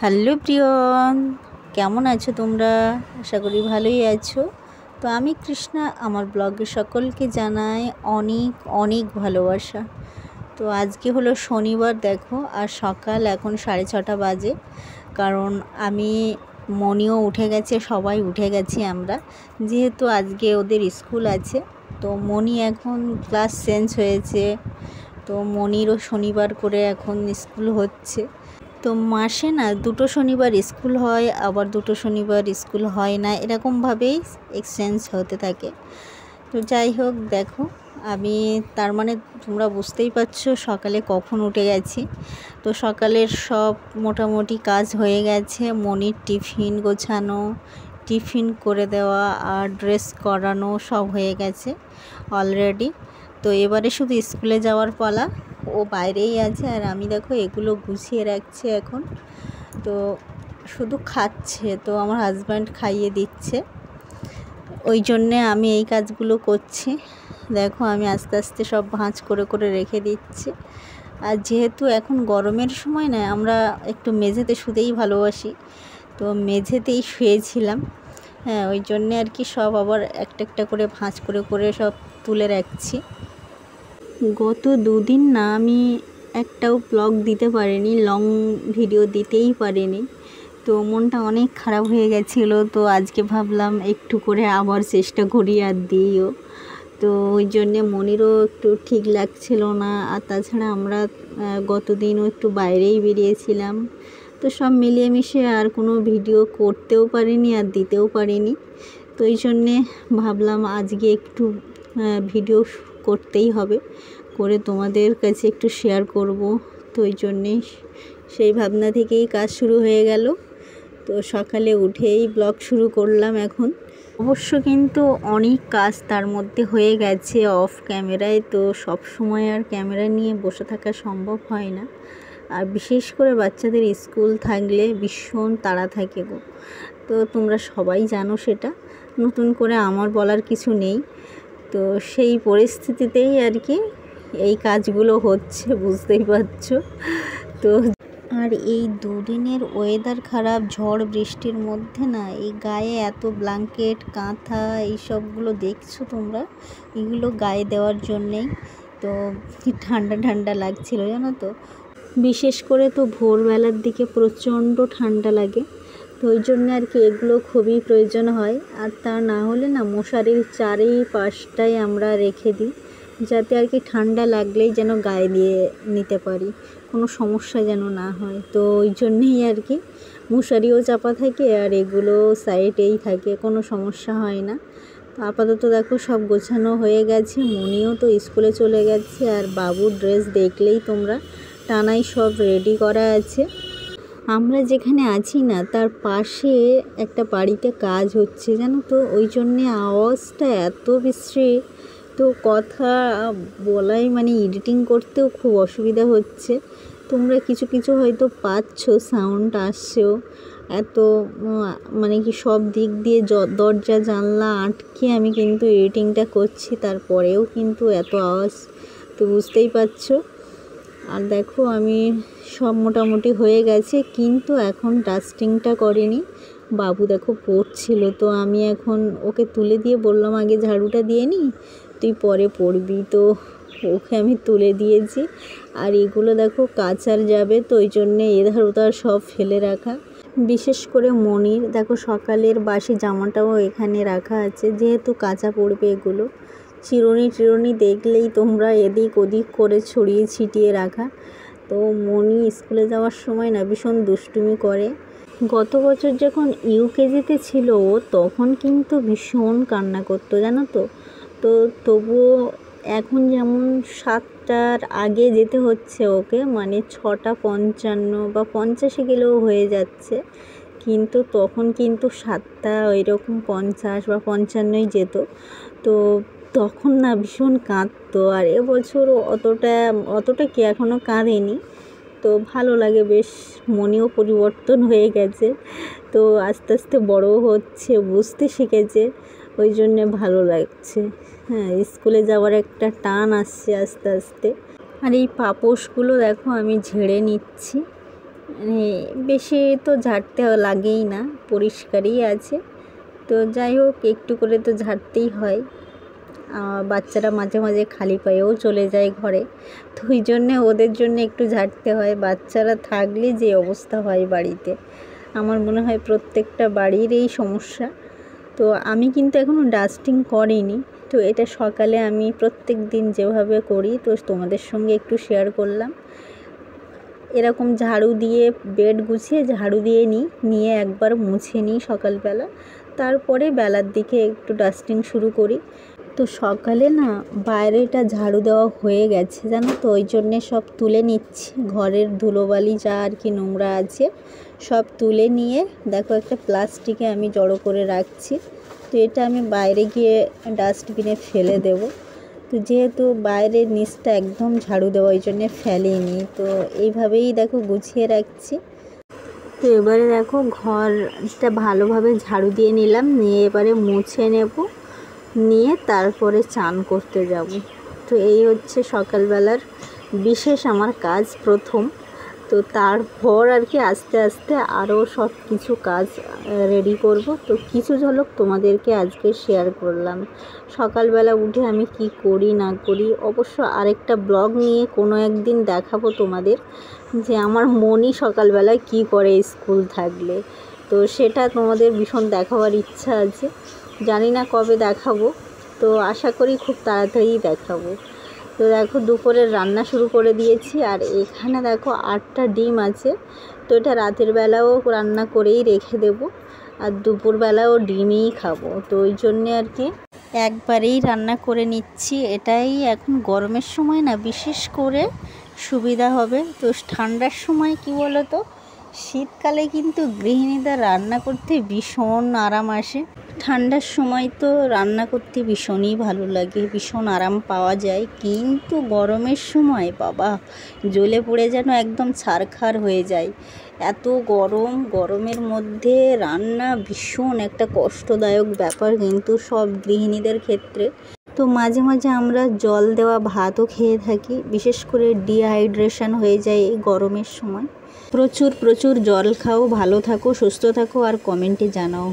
Hello প্রিয়ন, কেমন আছো তোমরা? আশা করি ভালোই আছো। তো আমি কৃষ্ণা, আমার ব্লগে সকলকে জানাই অনেক অনেক ভালোবাসা। তো আজকে হলো শনিবার, দেখো, আর সকাল এখন 6:30 বাজে। কারণ আমি মনিও উঠে গেছে, সবাই উঠে গেছি আমরা, যেহেতু আজকে ওদের স্কুল আছে। তো মনি এখন ক্লাস চেঞ্জ হয়েছে, তো মনিরও শনিবার করে এখন স্কুল হচ্ছে। তো মাসে না দুটো শনিবার স্কুল হয়, আবার দুটো শনিবার স্কুল হয় না, এরকমভাবেই এক্সচেঞ্জ হতে থাকে। তো যাই হোক, দেখো আমি তার মানে তোমরা বুঝতেই পারছো সকালে কখন উঠে গেছি। তো সকালের সব মোটামুটি কাজ হয়ে গেছে, মনির টিফিন গোছানো, টিফিন করে দেওয়া আর ড্রেস করানো সব হয়ে গেছে অলরেডি। তো এবারে শুধু স্কুলে যাওয়ার পালা। ও বাইরেই আছে আর আমি দেখো এগুলো গুছিয়ে রাখছি এখন। তো শুধু খাচ্ছে, তো আমার হাজব্যান্ড খাইয়ে দিচ্ছে, ওই জন্যে আমি এই কাজগুলো করছি। দেখো আমি আস্তে আস্তে সব ভাঁজ করে করে রেখে দিচ্ছি। আর যেহেতু এখন গরমের সময় না, আমরা একটু মেঝেতে শুতেই ভালোবাসি, তো মেঝেতেই শুয়েছিলাম। হ্যাঁ, ওই জন্যে আর কি সব আবার একটা একটা করে ভাঁজ করে করে সব তুলে রাখছি। গত দুদিন না আমি একটাও ব্লগ দিতে পারিনি, লং ভিডিও দিতেই পারিনি। তো মনটা অনেক খারাপ হয়ে গেছিলো। তো আজকে ভাবলাম একটু করে আবার চেষ্টা করি আর দিইও। তো ওই জন্যে মনিরও একটু ঠিক লাগছিল না, আর তাছাড়া আমরা গত দিনও একটু বাইরেই বেরিয়েছিলাম। তো সব মিলিয়ে মিশে আর কোনো ভিডিও করতেও পারিনি আর দিতেও পারিনি। তো এই জন্যে ভাবলাম আজকে একটু ভিডিও করতেই হবে, করে তোমাদের কাছে একটু শেয়ার করব। তো ওই জন্যেই সেই ভাবনা থেকেই কাজ শুরু হয়ে গেল। তো সকালে উঠেই ব্লগ শুরু করলাম এখন। অবশ্য কিন্তু অনেক কাজ তার মধ্যে হয়ে গেছে অফ ক্যামেরায়। তো সব সময় আর ক্যামেরা নিয়ে বসে থাকা সম্ভব হয় না, আর বিশেষ করে বাচ্চাদের স্কুল থাকলে ভীষণ তাড়া থাকে গো। তো তোমরা সবাই জানো, সেটা নতুন করে আমার বলার কিছু নেই। তো সেই পরিস্থিতিতেই আর কি এই কাজগুলো হচ্ছে, বুঝতেই পারছো। তো আর এই দুদিনের ওয়েদার খারাপ, ঝড় বৃষ্টির মধ্যে না এই গায়ে এত ব্ল্যাঙ্কেট কাঁথা এইসবগুলো দেখছো তোমরা, এগুলো গায়ে দেওয়ার জন্যেই তো ঠান্ডা ঠান্ডা লাগছিল, জানো তো। বিশেষ করে তো ভোরবেলার দিকে প্রচণ্ড ঠান্ডা লাগে, তো ওই জন্য আর কি এগুলো খুবই প্রয়োজন হয়। আর তা না হলে না মশারির চারিপাশটায় আমরা রেখে দিই, যাতে আর কি ঠান্ডা লাগলেই যেন গায়ে দিয়ে নিতে পারি, কোনো সমস্যা যেন না হয়। তো ওই জন্যেই আর কি মশারিও চাপা থাকে আর এগুলো সাইডেই থাকে, কোনো সমস্যা হয় না। তো আপাতত দেখো সব গোছানো হয়ে গেছে, মনিও তো স্কুলে চলে গেছে, আর বাবুর ড্রেস দেখলেই তোমরা, টানাই সব রেডি করা আছে। আমরা যেখানে আছি না তার পাশে একটা বাড়িতে কাজ হচ্ছে, জানো তো, ওই জন্যে আওয়াজটা এত বিশ্রী, তো কথা বলাই মানে এডিটিং করতেও খুব অসুবিধা হচ্ছে। তোমরা কিছু কিছু হয়তো পাচ্ছ, সাউন্ড আসছেও এত, মানে কি সব দিক দিয়ে দরজা জানলা আটকে আমি কিন্তু এডিটিংটা করছি, তারপরেও কিন্তু এত আওয়াজ, তো বুঝতেই পারছো। আর দেখো আমি সব মোটামুটি হয়ে গেছে, কিন্তু এখন ডাস্টিংটা করিনি। বাবু দেখো পড়ছিল, তো আমি এখন ওকে তুলে দিয়ে বললাম আগে ঝাড়ুটা দিয়ে নি, তুই পরে পড়বি। তো ওকে আমি তুলে দিয়েছি। আর এগুলো দেখো কাচার যাবে, তো ওই জন্যে এধার ওধার সব ফেলে রাখা। বিশেষ করে মনির দেখো সকালের বাসি জামাটাও এখানে রাখা আছে, যেহেতু কাঁচা পড়বে এগুলো। চিরুনি টিরুনি দেখলেই তোমরা এদিক ওদিক করে ছড়িয়ে ছিটিয়ে রাখা। তো মনি স্কুলে যাওয়ার সময় না ভীষণ দুষ্টুমি করে। গত বছর যখন ইউকেজিতে ছিল তখন কিন্তু ভীষণ কান্না করতো, জানো তো। তো তবুও এখন যেমন 7টার আগে যেতে হচ্ছে ওকে, মানে 6:55 বা 50 গেলেও হয়ে যাচ্ছে, কিন্তু তখন কিন্তু 7টা ওইরকম 50 বা 55 যেত। তো তখন না ভীষণ কাঁদতো, আর এবছর অতটা কি এখনও কাঁদেনি। তো ভালো লাগে বেশ, মনেও পরিবর্তন হয়ে গেছে, তো আস্তে আস্তে বড়ও হচ্ছে, বুঝতে শিখেছে, ওই জন্যে ভালো লাগছে। হ্যাঁ, স্কুলে যাওয়ার একটা টান আসছে আস্তে আস্তে। আর এই পাপোশগুলো দেখো আমি ঝেড়ে নিচ্ছি, বেশি তো ঝাড়তে লাগেই না, পরিষ্কারই আছে। তো যাই হোক, একটু করে তো ঝাড়তেই হয়। বাচ্চারা মাঝে মাঝে খালি পায়েও চলে যায় ঘরে, তো ওই জন্যে ওদের জন্য একটু ঝাড়তে হয়। বাচ্চারা থাকলে যে অবস্থা হয় বাড়িতে, আমার মনে হয় প্রত্যেকটা বাড়ির এই সমস্যা। তো আমি কিন্তু এখনও ডাস্টিং করিনি, তো এটা সকালে আমি প্রত্যেক দিন যেভাবে করি তো তোমাদের সঙ্গে একটু শেয়ার করলাম। এরকম ঝাড়ু দিয়ে বেড গুছিয়ে ঝাড়ু দিয়ে নিয়ে একবার মুছে নিই সকালবেলা, তারপরে বেলার দিকে একটু ডাস্টিং শুরু করি। তো সকালে না বাইরেটা ঝাড়ু দেওয়া হয়ে গেছে জানো তো, ওই জন্যে সব তুলে নিচ্ছি। ঘরের ধুলোবালি যা আর কি নোংরা আছে সব তুলে নিয়ে দেখো একটা প্লাস্টিকে আমি জড়ো করে রাখছি। তো এটা আমি বাইরে গিয়ে ডাস্টবিনে ফেলে দেব। তো যেহেতু বাইরের নিচটা একদম ঝাড়ু দেওয়া, ওই জন্যে ফেলিনি। তো এইভাবেই দেখো গুছিয়ে রাখছি। তো এবারে দেখো ঘরটা ভালোভাবে ঝাড়ু দিয়ে নিলাম, নিয়ে এবারে মুছে নেব, নিয়ে তারপরে চান করতে যাব। তো এই হচ্ছে সকালবেলার বিশেষ আমার কাজ প্রথম। তো তারপর আর কি আস্তে আস্তে আরও সব কিছু কাজ রেডি করব। তো কিছু ঝলক তোমাদেরকে আজকে শেয়ার করলাম। সকালবেলা উঠে আমি কি করি না করি, অবশ্য আরেকটা ব্লগ নিয়ে কোনো একদিন দেখাবো তোমাদের, যে আমার মনই সকালবেলায় কি করে স্কুল থাকলে। তো সেটা তোমাদের ভীষণ দেখাবার ইচ্ছা আছে, জানি না কবে দেখাবো, তো আশা করি খুব তাড়াতাড়ি দেখাবো। তো দেখো দুপুরের রান্না শুরু করে দিয়েছি, আর এখানে দেখো 8টা ডিম আছে। তো এটা রাতের বেলাও রান্না করেই রেখে দেব, আর দুপুরবেলাও ডিমই খাবো। তো ওই জন্যে আর কি একবারেই রান্না করে নিচ্ছি। এটাই এখন গরমের সময় না বিশেষ করে সুবিধা হবে। তো ঠান্ডার সময় কি বলো তো, শীতকালে কিন্তু গৃহিণীদের রান্না করতে ভীষণ আরাম আসে। ঠান্ডার সময় তো রান্না করতে ভীষণই ভালো লাগে, ভীষণ আরাম পাওয়া যায়। কিন্তু গরমের সময় বাবা জ্বলে পড়ে যেন একদম ছারখার হয়ে যায়। এত গরমের মধ্যে রান্না ভীষণ একটা কষ্টদায়ক ব্যাপার কিন্তু সব গৃহিণীদের ক্ষেত্রে। তো মাঝে মাঝে আমরা জল দেওয়া ভাতও খেয়ে থাকি, বিশেষ করে ডিহাইড্রেশন হয়ে যায় এই গরমের সময়। প্রচুর জল খাও, ভালো থাকো, সুস্থ থাকো, আর কমেন্টে জানাও।